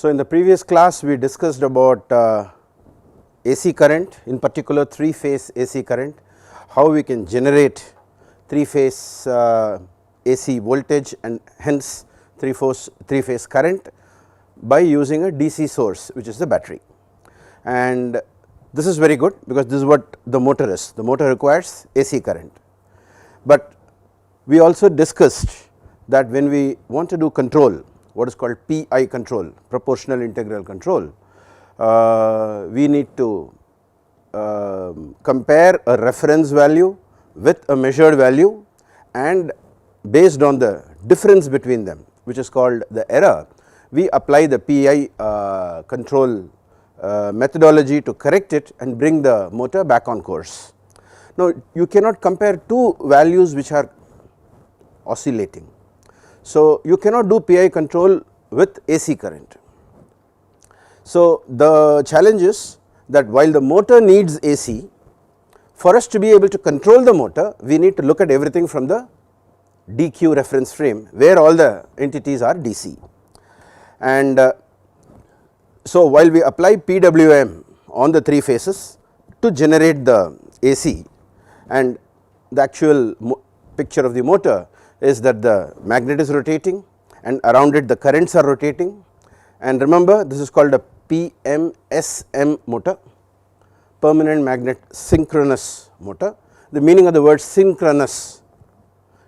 So, in the previous class we discussed about AC current, in particular 3-phase AC current, how we can generate 3-phase AC voltage and hence 3-phase current by using a DC source, which is the battery. And this is very good because this is what the motor is. The motor requires AC current. But we also discussed that when we want to do control, what is called PI control, proportional integral control, we need to compare a reference value with a measured value, and based on the difference between them, which is called the error, we apply the PI control methodology to correct it and bring the motor back on course. Now, you cannot compare two values which are oscillating. So, you cannot do PI control with AC current. So, the challenge is that while the motor needs AC, for us to be able to control the motor, we need to look at everything from the DQ reference frame, where all the entities are DC. And so, while we apply PWM on the 3 phases to generate the AC, and the actual picture of the motor is that the magnet is rotating and around it the currents are rotating, and remember this is called a PMSM motor, permanent magnet synchronous motor. The meaning of the word synchronous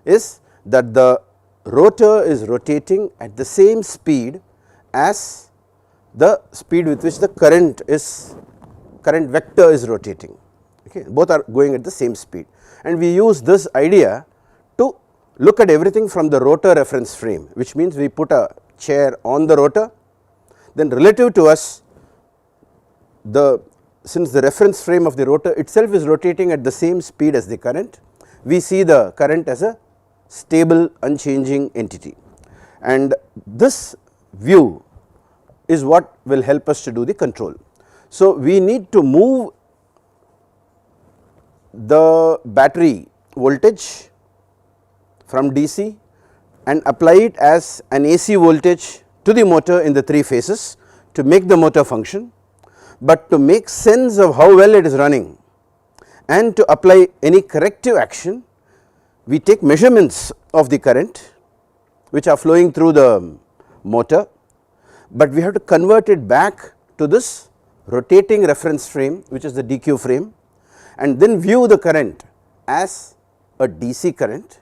is that the rotor is rotating at the same speed as the speed with which the current vector is rotating. Okay. Both are going at the same speed, and we use this idea to look at everything from the rotor reference frame, which means we put a chair on the rotor, then relative to us, since the reference frame of the rotor itself is rotating at the same speed as the current, we see the current as a stable unchanging entity, and this view is what will help us to do the control. So, we need to move the battery voltage from DC and apply it as an AC voltage to the motor in the 3 phases to make the motor function, but to make sense of how well it is running and to apply any corrective action, we take measurements of the current which are flowing through the motor, but we have to convert it back to this rotating reference frame, which is the DQ frame, and then view the current as a DC current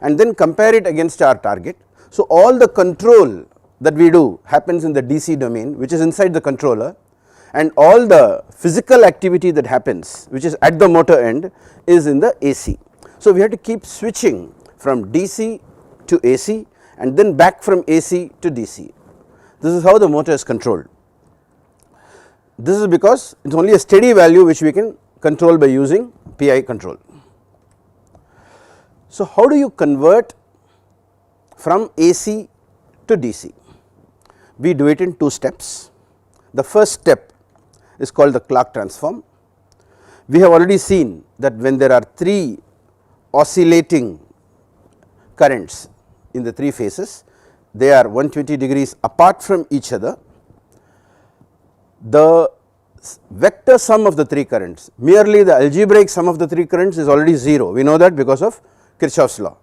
and then compare it against our target. So, all the control that we do happens in the DC domain, which is inside the controller, and all the physical activity that happens, which is at the motor end, is in the AC. So, we have to keep switching from DC to AC and then back from AC to DC. This is how the motor is controlled. This is because it is only a steady value which we can control by using PI control. So, how do you convert from AC to DC? We do it in 2 steps. The first step is called the Clark transform. We have already seen that when there are 3 oscillating currents in the 3 phases, they are 120 degrees apart from each other. The vector sum of the 3 currents, merely the algebraic sum of the 3 currents is already 0. We know that because of Kirchhoff's law.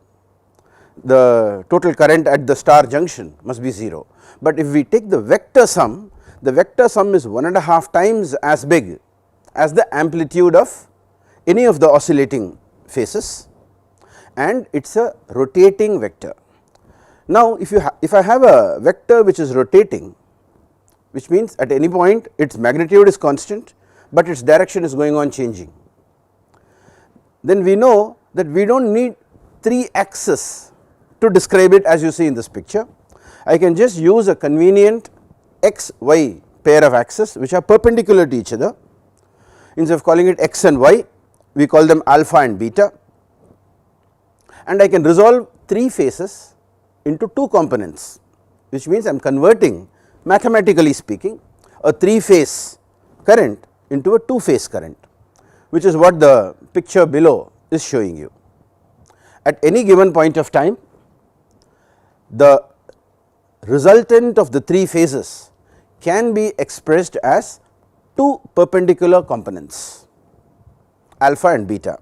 The total current at the star junction must be 0, but if we take the vector sum is 1.5 times as big as the amplitude of any of the oscillating phases, and it is a rotating vector. Now, if I have a vector which is rotating, which means at any point its magnitude is constant, but its direction is going on changing, then we know that we do not need 3 axes to describe it as you see in this picture. I can just use a convenient x y pair of axes which are perpendicular to each other. Instead of calling it x and y, we call them alpha and beta, and I can resolve 3 phases into 2 components, which means I am converting, mathematically speaking, a 3-phase current into a 2-phase current, which is what the picture below is showing you. At any given point of time, the resultant of the 3 phases can be expressed as two perpendicular components, alpha and beta,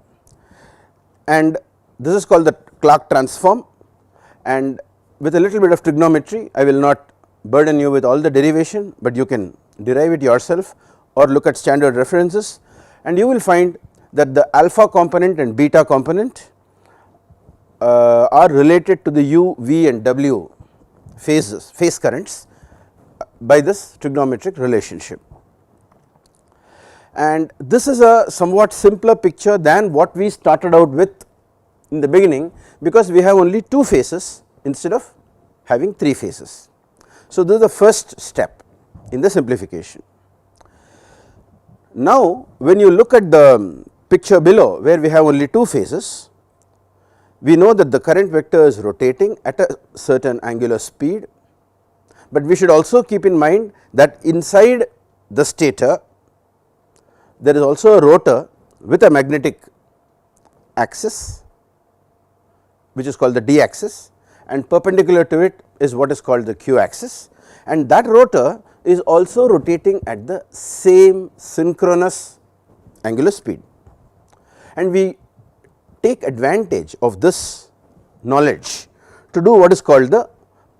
and this is called the Clark transform. And with a little bit of trigonometry, I will not burden you with all the derivation, but you can derive it yourself or look at standard references, and you will find that the alpha component and beta component are related to the u, v and w phases, phase currents by this trigonometric relationship. And this is a somewhat simpler picture than what we started out with in the beginning, because we have only two phases instead of having three phases. So, this is the first step in the simplification. Now, when you look at the picture below where we have only two phases, we know that the current vector is rotating at a certain angular speed, but we should also keep in mind that inside the stator there is also a rotor with a magnetic axis which is called the d axis, and perpendicular to it is what is called the q axis, and that rotor is also rotating at the same synchronous angular speed. And we take advantage of this knowledge to do what is called the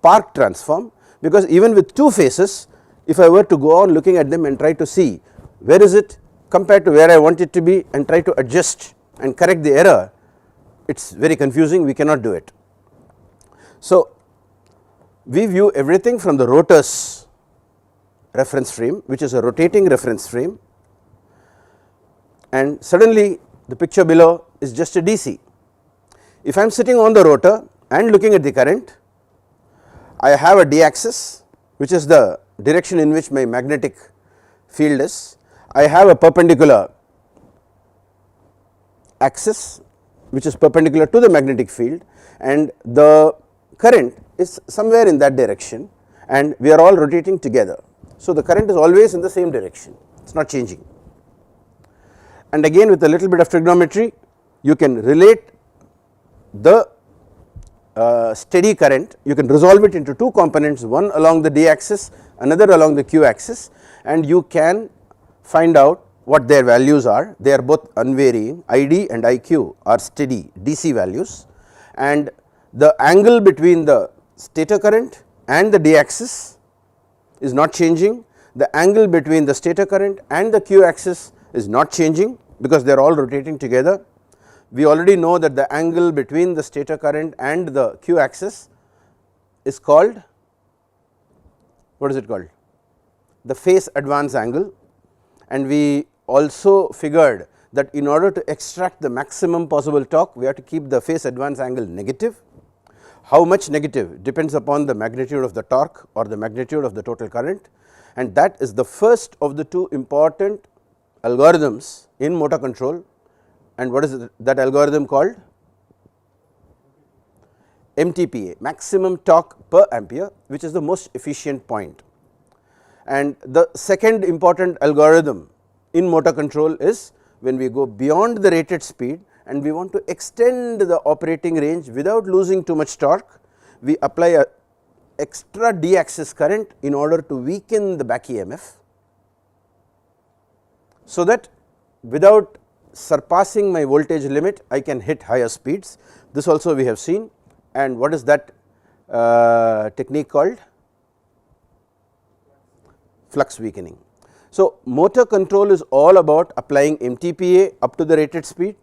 Park transform, because even with two phases, if I were to go on looking at them and try to see where is it compared to where I want it to be and try to adjust and correct the error, it is very confusing, we cannot do it. So, we view everything from the rotor's reference frame, which is a rotating reference frame, and suddenly the picture below is just a DC. If I am sitting on the rotor and looking at the current, I have a d axis which is the direction in which my magnetic field is. I have a perpendicular axis which is perpendicular to the magnetic field, and the current is somewhere in that direction, and we are all rotating together. So, the current is always in the same direction, it is not changing. And again with a little bit of trigonometry, you can relate the steady current, you can resolve it into two components, one along the d axis, another along the q axis, and you can find out what their values are. They are both unvarying, id and iq are steady DC values, and the angle between the stator current and the d axis is not changing, the angle between the stator current and the q axis is not changing because they are all rotating together. We already know that the angle between the stator current and the q axis is called, what is it called? The phase advance angle, and we also figured that in order to extract the maximum possible torque, we have to keep the phase advance angle negative. How much negative depends upon the magnitude of the torque or the magnitude of the total current, and that is the first of the two important algorithms in motor control. And what is that algorithm called? MTPA, maximum torque per ampere, which is the most efficient point. And the second important algorithm in motor control is when we go beyond the rated speed and we want to extend the operating range without losing too much torque, we apply a extra d axis current in order to weaken the back EMF, so that without surpassing my voltage limit I can hit higher speeds. This also we have seen, and what is that technique called? Flux weakening. So, motor control is all about applying MTPA up to the rated speed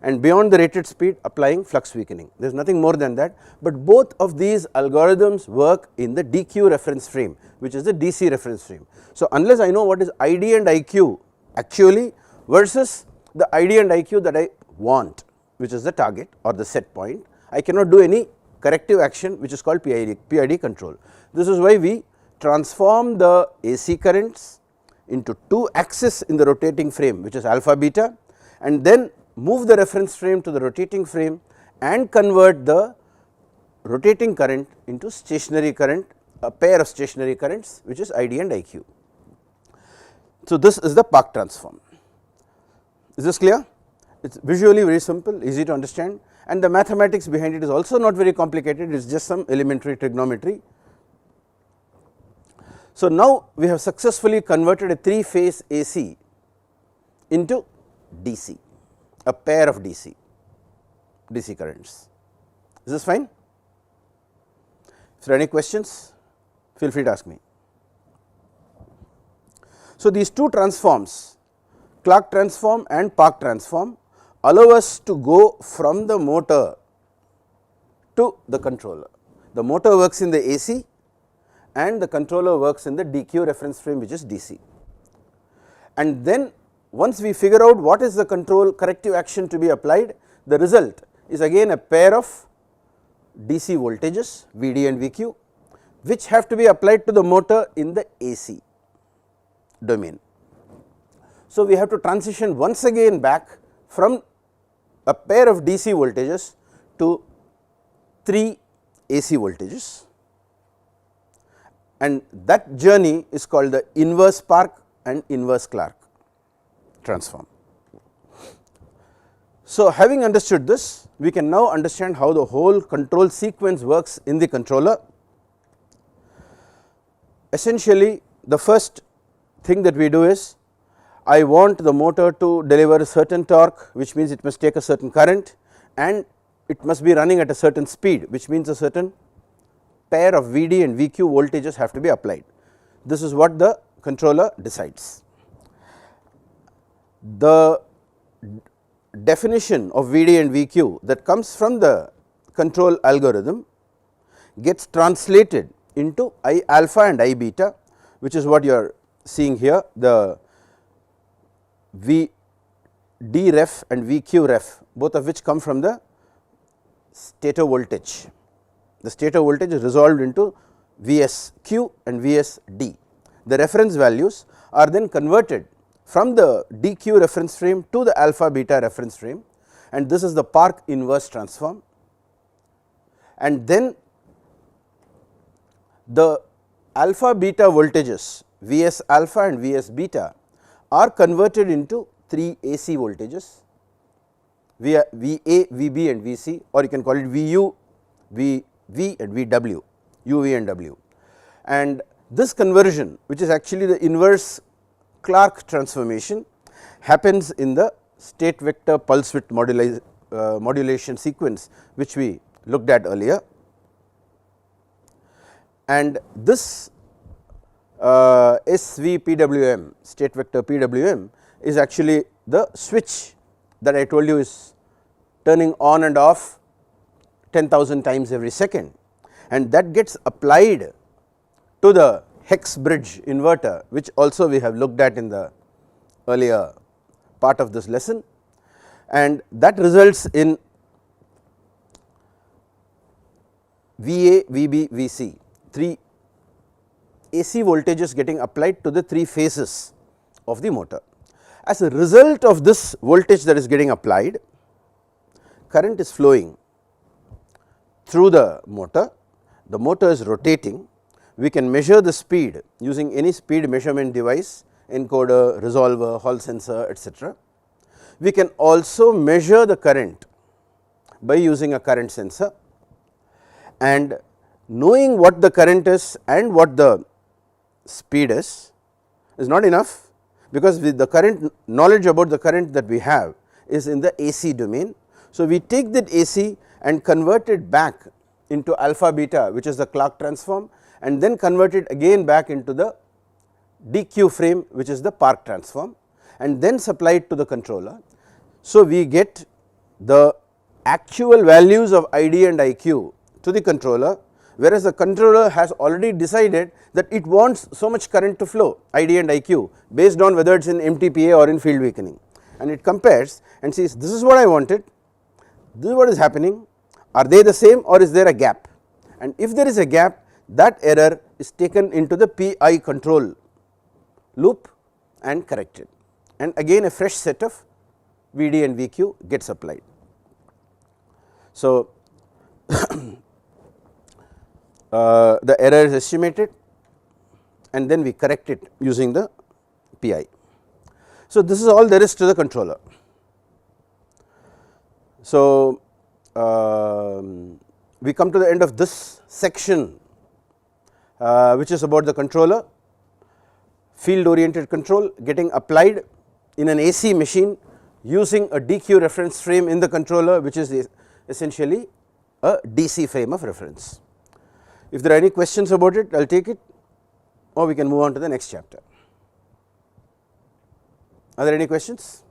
and beyond the rated speed applying flux weakening. There is nothing more than that, but both of these algorithms work in the DQ reference frame, which is the DC reference frame. So, unless I know what is ID and IQ actually versus the ID and IQ that I want, which is the target or the set point, I cannot do any corrective action which is called PID control. This is why we transform the AC currents into two axes in the rotating frame, which is alpha beta, and then move the reference frame to the rotating frame and convert the rotating current into stationary current, a pair of stationary currents, which is ID and IQ. So, this is the Park transform. Is this clear? It is visually very simple, easy to understand, and the mathematics behind it is also not very complicated, it is just some elementary trigonometry. So, now we have successfully converted a 3-phase AC into DC, a pair of DC currents. Is this fine? If there are any questions, feel free to ask me. So, these two transforms, Clark transform and Park transform, allow us to go from the motor to the controller. The motor works in the AC and the controller works in the DQ reference frame, which is DC. And then once we figure out what is the control corrective action to be applied, the result is again a pair of DC voltages Vd and Vq, which have to be applied to the motor in the AC domain. So, we have to transition once again back from a pair of DC voltages to 3 AC voltages, and that journey is called the inverse Park and inverse Clark transform. So, having understood this, we can now understand how the whole control sequence works in the controller. Essentially, the first thing that we do is, I want the motor to deliver a certain torque, which means it must take a certain current, and it must be running at a certain speed, which means a certain pair of Vd and Vq voltages have to be applied. This is what the controller decides. The definition of Vd and Vq that comes from the control algorithm gets translated into I alpha and I beta, which is what you are seeing here. The V D ref and VQ ref, both of which come from the stator voltage. The stator voltage is resolved into Vsq and Vsd. The reference values are then converted from the DQ reference frame to the alpha beta reference frame, and this is the Park inverse transform. And then the alpha beta voltages Vs alpha and Vs beta are converted into 3 AC voltages via Va, Vb and Vc, or you can call it Vu, Vv and Vw, Uv and W. And this conversion, which is actually the inverse Clark transformation, happens in the state vector pulse width modulation sequence, which we looked at earlier. And this SVPWM, state vector PWM, is actually the switch that I told you is turning on and off 10,000 times every second, and that gets applied to the hex bridge inverter, which also we have looked at in the earlier part of this lesson, and that results in Va, Vb, Vc, 3 AC voltages getting applied to the 3 phases of the motor. As a result of this voltage that is getting applied, current is flowing through the motor is rotating. We can measure the speed using any speed measurement device, encoder, resolver, Hall sensor, etc. We can also measure the current by using a current sensor, and knowing what the current is and what the speed is not enough, because with the current knowledge about the current that we have is in the AC domain. So, we take that AC and convert it back into alpha beta, which is the Clark transform, and then convert it again back into the DQ frame, which is the Park transform, and then supply it to the controller. So, we get the actual values of ID and IQ to the controller, whereas the controller has already decided that it wants so much current to flow, ID and IQ, based on whether it is in MTPA or in field weakening, and it compares and sees, this is what I wanted, this is what is happening, are they the same or is there a gap, and if there is a gap, that error is taken into the PI control loop and corrected, and again a fresh set of Vd and Vq gets applied. So, the error is estimated and then we correct it using the PI. So, this is all there is to the controller. So, we come to the end of this section, which is about the controller. field oriented control getting applied in an AC machine using a DQ reference frame in the controller, which is essentially a DC frame of reference. If there are any questions about it, I will take it, or we can move on to the next chapter. Are there any questions?